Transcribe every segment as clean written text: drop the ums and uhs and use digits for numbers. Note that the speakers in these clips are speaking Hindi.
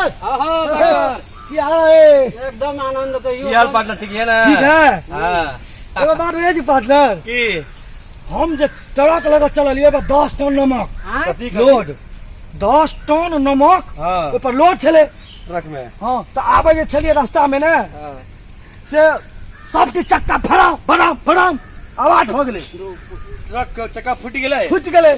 पार्टनर। क्या है? एकदम आनंद तो की हाल पार्टनर? ठीक है ना? ठीक है। हाँ एगो बात है जी पार्टनर, की हम जे ट्रक लगा चलिए 10 टन नमक कथी लोड, 10 टन नमक हाँ ऊपर लोड चले। ट्रक में हाँ तो आबे जे चलिए रास्ता में ना हाँ से सबके चक्का फड़ाम फड़ाम फड़ाम आवाज हो गेले, ट्रक के चक्का फूट गेलै। फूट गेले।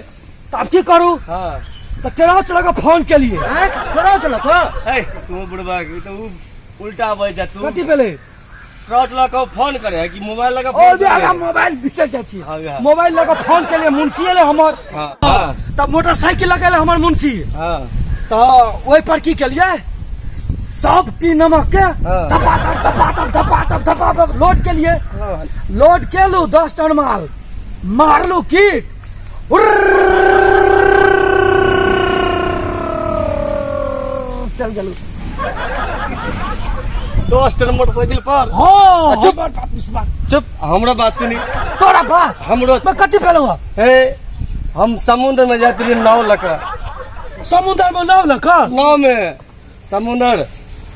तो अब की करू? हाँ तो ट्रक चला फोन के लिए चलो चलो तो ए तू बुढ़बा की तो उ उल्टा बोल जा तू। कथी पेले ट्रक लगा फोन करे है कि मोबाइल लगा ओ फोन दिया करे? मोबाइल बिसर जाइ छी। हाँ, हाँ। मोबाइल लगा फोन के लिए मुंशी ले हमर। हाँ हाँ तब मोटरसाइकिल लगे हमर मुंशी। हाँ तो ओहि पर की केलिए, सब टी नमक के हाँ। धपा लोड के लिए लोड केलू 10 टन माल मारलू की चल गेलू। 10 टन मोटरसाइकिल पर। हाँ चुप हमरा बात सुनी। तोरा बात हमरो मैं कथी पेलो हे हम समुद्र में जाते रहिए नाव लगा। समुद्र में नाव लखा नाव में समुद्र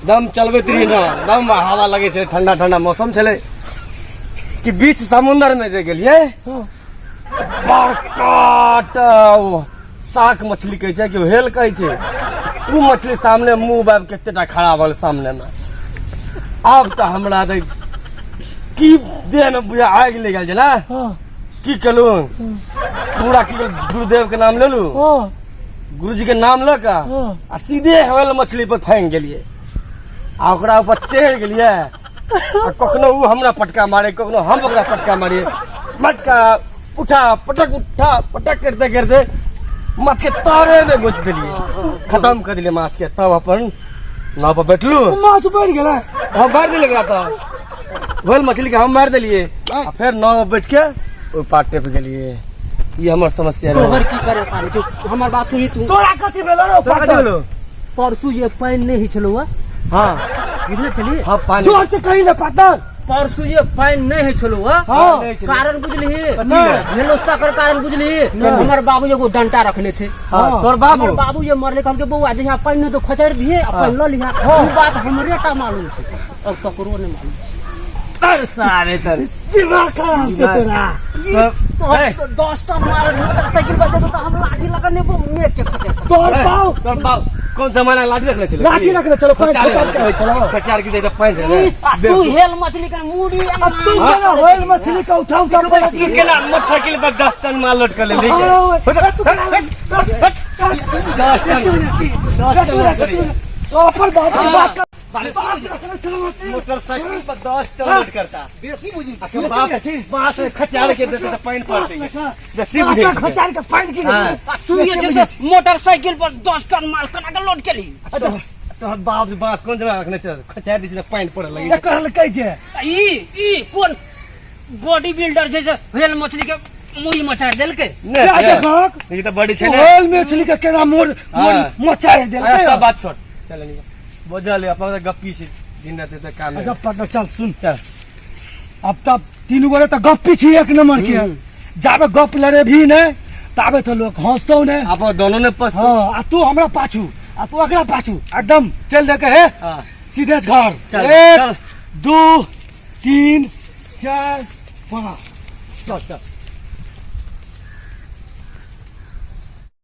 दम चलबैत रहिए ना, दम हवा लगे छे, ठंडा ठंडा मौसम छले कि बीच समुद्र में जे गेलिए बड़का साक मछली कहे छे कि हेल कहे छे, उ मछली सामने मुंह बाब केतेटा खड़ा भल सामने में। अब तो हमरा तो की देह में बुझा आग ले गेल ना। की कलू पूरा की गुरुदेव के नाम लेलू, गुरुजी के नाम लऽ कऽ आ सीधे हेल मछली पर फेंक गेलिए आ ओकरा ऊपर चढ़ गेलिए आ कखनो उ हमरा पटका मारे, कखनो हम ओकरा पटका मारिए। मटका उठा पटक करते करते माछ के तारे में घुस दिलिए, खत्म कर दिलिए माछ के। तब अपन नाव पर बैठलू, माछ बढ़ गेला। हम मार दिले एकरा तो वेल मछली के हम मार दिलिए आ फिर नाव पर बैठ के ओइ पार टेप गेलिए। ये हमर समस्या रहे। तोहर की परेशानी छौ? हमर बात सुनी तू। तोरा कथी भेलो रे? तोरा कथी भेलो? परसू ये पानी नहीं छलो हाँ बुझले छली? हाँ पानी जोर से कही ना पार्टनर। परसू ये पानी नहीं छलो हाँ। कारण बुझली? है? भेलो सकर कारण बुझली? हमर बाबू एगो डंटा रखले थे। हाँ, तोर बाबू? हमर बाबू ये मरले कहलके बउआ जहाँ पानी नहीं तो खचर दिए अपन ल लिहा। उ बात हमरे टा मालूम छे और ककरो नहीं मालूम छे। अरे सारे तर दिमाग खराब छे तोरा। 10 टन माल मोटरसाइकिल पर दे तो हम लाठी लगाने को मेक के खचर। तोर बाप कौन सा माना लाठी रखले चलो? लाठी रखले चलो, चलो खचार की दे पांच तू हेल मछली का मुड़ी अब तू केना होइल मछली का उठाऊ तब तू केला मोटरसाइकिल पर 10 टन माल लोड कर ले ले ऊपर बात मोटरसाइकिल पर 10 टन लोड करता बेसी बुझी बाप बात खचार के देते तो पानी पड़ते बेसी बुझे खचार के फाइन की तू ये जैसे मोटरसाइकिल पर 10 टन माल कना के लोड केली। तो बाप बास कौन जना रखने चल खचार दिस पानी पड़ लगी ये कहल कह जे ई कौन बॉडी बिल्डर जैसे हेल मछली के मुड़ी मचार देल के? क्या देखक ये तो बड़ी छे होइल मछली के केना मोड़ मचार देल के। सब बात छोड़ चल नहीं बोझल अपन गप्पी से दिन रात तो काम है। अच्छा पार्टनर चल सुन, चल अब तब तीन गोरे तो गप्पी छी एक नंबर के। जाबे गप लड़े भी ने ताबे तो लोग हंसतो ने। आप दोनों ने पस हां आ तू हमरा पाछू आ तू अगला पाछू एकदम चल दे के है सीधे घर। चल, 1 चल। 2 3 4 5 चल चल